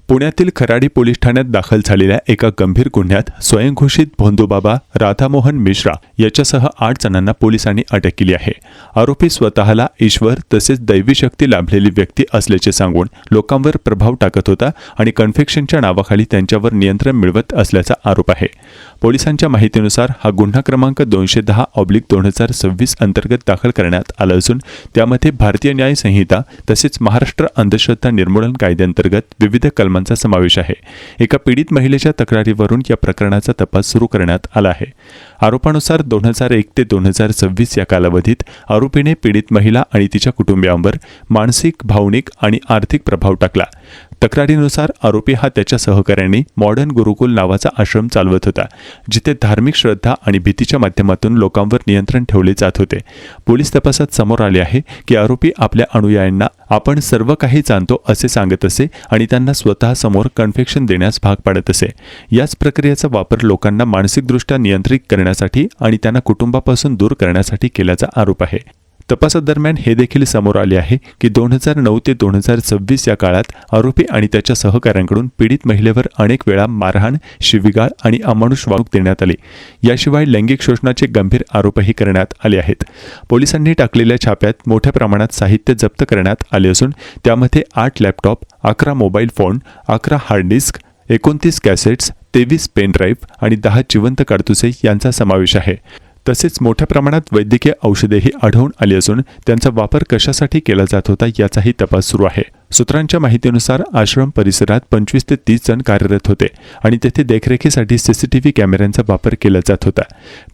पुण्यातील खराडी पोलीस ठाण्यात दाखल झालेल्या एका गंभीर गुन्ह्यात स्वयंघोषित भोंदूबाबा राधामोहन मिश्रा याच्यासह 8 जणांना पोलिसांनी अटक केली आहे। आरोपी स्वतःला ईश्वर तसेच दैवी शक्ती लाभलेली व्यक्ती असल्याचे सांगून लोकांवर प्रभाव टाकत होता आणि कन्फेक्शनच्या नावाखाली त्यांच्यावर नियंत्रण मिळवत असल्याचा आरोप आहे। पोलिसांच्या माहितीनुसार हा गुन्हा क्रमांक 210/2026 अंतर्गत दाखल करण्यात आला असून त्यामध्ये भारतीय न्याय संहिता तसेच महाराष्ट्र अंधश्रद्धा निर्मूलन कायद्याअंतर्गत विविध कलमांचा समावेश आहे। एका पीडित महिलेच्या तक्रारीवरून या प्रकरणाचा तपास सुरू करण्यात आला आहे। आरोपानुसार 2001 ते 2026 या कालावधीत आरोपीने पीडित महिला आणि तिच्या कुटुंबियांवर मानसिक, भावनिक आणि आर्थिक प्रभाव टाकला। तक्रारीनुसार आरोपी हा त्याच्या सहकाऱ्यांनी मॉडर्न गुरुकुल नावाचा आश्रम चालवत होता, जिथे धार्मिक श्रद्धा आणि भीतीच्या माध्यमातून लोकांवर नियंत्रण ठेवले जात होते। पोलीस तपासात समोर आले आहे की आरोपी आपल्या अनुयायांना आपण सर्व काही जाणतो असे सांगत असे आणि त्यांना स्वतः समोर कन्फेक्शन देण्यास भाग पाडत असे। याच प्रक्रियेचा वापर लोकांना मानसिकदृष्ट्या नियंत्रित करण्यासाठी आणि त्यांना कुटुंबापासून दूर करण्यासाठी केल्याचा आरोप आहे। तपासादरम्यान हे देखील समोर आले आहे की 2009 ते 2026 या काळात आरोपी आणि त्याच्या सहकाऱ्यांकडून पीडित महिलेवर अनेक वेळा मारहाण, शिवीगाळ आणि अमानुष वागणूक देण्यात आली। याशिवाय लैंगिक शोषणाचे गंभीर आरोपही करण्यात आले आहेत। पोलिसांनी टाकलेल्या छाप्यात मोठ्या प्रमाणात साहित्य जप्त करण्यात आले असून त्यामध्ये 8 laptop, 11 mobile phone, 11 hard disk, 29 cassettes, 23 pen drive आणि 10 जिवंत काडतुसे यांचा समावेश आहे। तसेच मोठ्या प्रमाणात वैद्यकीय औषधेही आढळून आली असून त्यांचा वापर कशासाठी केला जात होता याचाही तपास सुरू आहे। सूत्रांच्या माहितीनुसार आश्रम परिसरात 25 ते 30 जण कार्यरत होते आणि तेथे देखरेखीसाठी सीसीटीव्ही कॅमेऱ्यांचा वापर केला जात होता।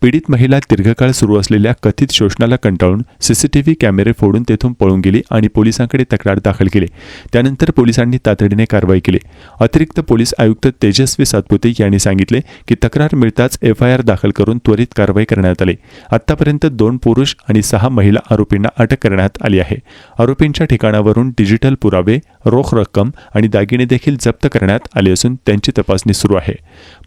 पीडित महिला दीर्घकाळ सुरू असलेल्या कथित शोषणाला कंटाळून सीसीटीव्ही कॅमेरे फोडून तेथून पळून गेली आणि पोलिसांकडे तक्रार दाखल केली। त्यानंतर पोलिसांनी तातडीने कारवाई केली। अतिरिक्त पोलीस आयुक्त तेजस्वी सातपुते यांनी सांगितले की तक्रार मिळताच FIR दाखल करून त्वरित कारवाई करण्यात आली। आतापर्यंत 2 पुरुष आणि 6 महिला आरोपींना अटक करण्यात आली आहे। आरोपींच्या ठिकाणावरून डिजिटल पुरावे, रोख रक्कम आणि दागिने देखील जप्त करण्यात आले असून त्यांची तपासणी सुरू आहे।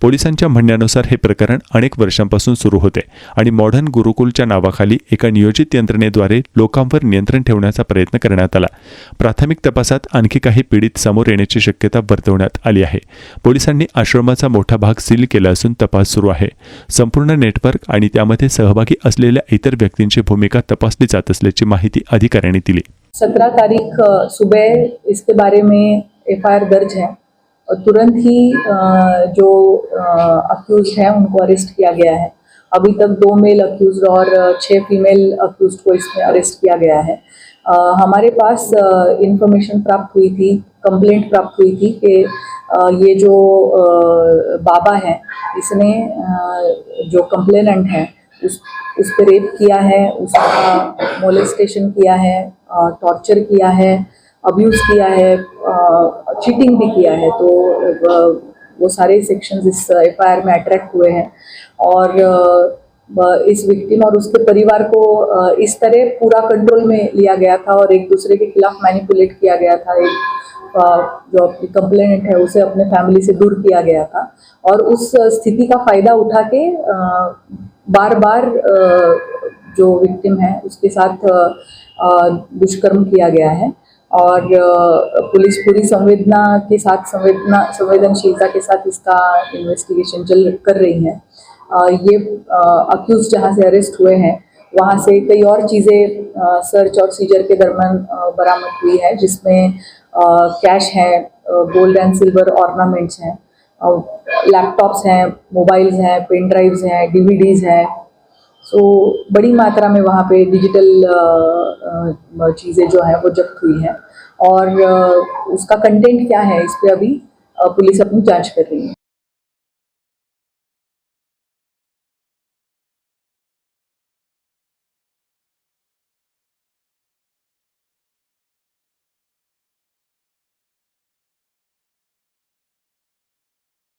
पोलिसांच्या म्हणण्यानुसार हे प्रकरण अनेक वर्षांपासून सुरू होते आणि मॉडर्न गुरुकुलच्या नावाखाली एका नियोजित यंत्रणेद्वारे लोकांवर नियंत्रण ठेवण्याचा प्रयत्न करण्यात आला। प्राथमिक तपासात आणखी काही पीडित समोर येण्याची शक्यता वर्तवण्यात आली आहे। पोलिसांनी आश्रमाचा मोठा भाग सील केला असून तपास सुरू आहे। संपूर्ण नेटवर्क आणि त्यामध्ये सहभागी असलेल्या इतर व्यक्तींची भूमिका तपासली जात असल्याची माहिती अधिकाऱ्यांनी दिली। 17 तारीख सुबह इसके बारे में FIR दर्ज है और तुरंत ही जो अक्यूज्ड हैं उनको अरेस्ट किया गया है। अभी तक 2 मेल अक्यूज्ड और 6 फीमेल अक्यूज्ड को इसमें अरेस्ट किया गया है। हमारे पास इंफॉर्मेशन प्राप्त हुई थी, कंप्लेंट प्राप्त हुई थी कि ये जो बाबा है इसने जो कंप्लेनेंट है उस पर रेप किया है, उसका मोलेस्टेशन किया है, टॉर्चर किया है, अब्यूज़ किया है, चीटिंग भी किया है। तो वो सारे सेक्शंस इस FIR में अट्रैक्ट हुए हैं और इस विक्टिम और उसके परिवार को इस तरह पूरा कंट्रोल में लिया गया था और एक दूसरे के खिलाफ मैनिपुलेट किया गया था। जो अपनी कंप्लेनेंट है उसे अपने फैमिली से दूर किया गया था और उस स्थिति का फ़ायदा उठा के बार बार जो विक्टिम है उसके साथ दुष्कर्म किया गया है और पुलिस पूरी संवेदनशीलता के साथ इसका इन्वेस्टिगेशन कर रही है। ये अक्यूज जहाँ से अरेस्ट हुए हैं वहाँ से कई और चीज़ें सर्च और सीजर के दरमियान बरामद हुई है, जिसमें कैश है, गोल्ड एंड सिल्वर ऑर्नामेंट्स हैं, लैपटॉप्स हैं, मोबाइल्स हैं, पेन ड्राइव्स हैं, DVDs हैं। सो बड़ी मात्रा में वहाँ पे डिजिटल चीज़ें जो हैं वो जब्त हुई हैं और उसका कंटेंट क्या है इस पे अभी पुलिस अपनी जांच कर रही है।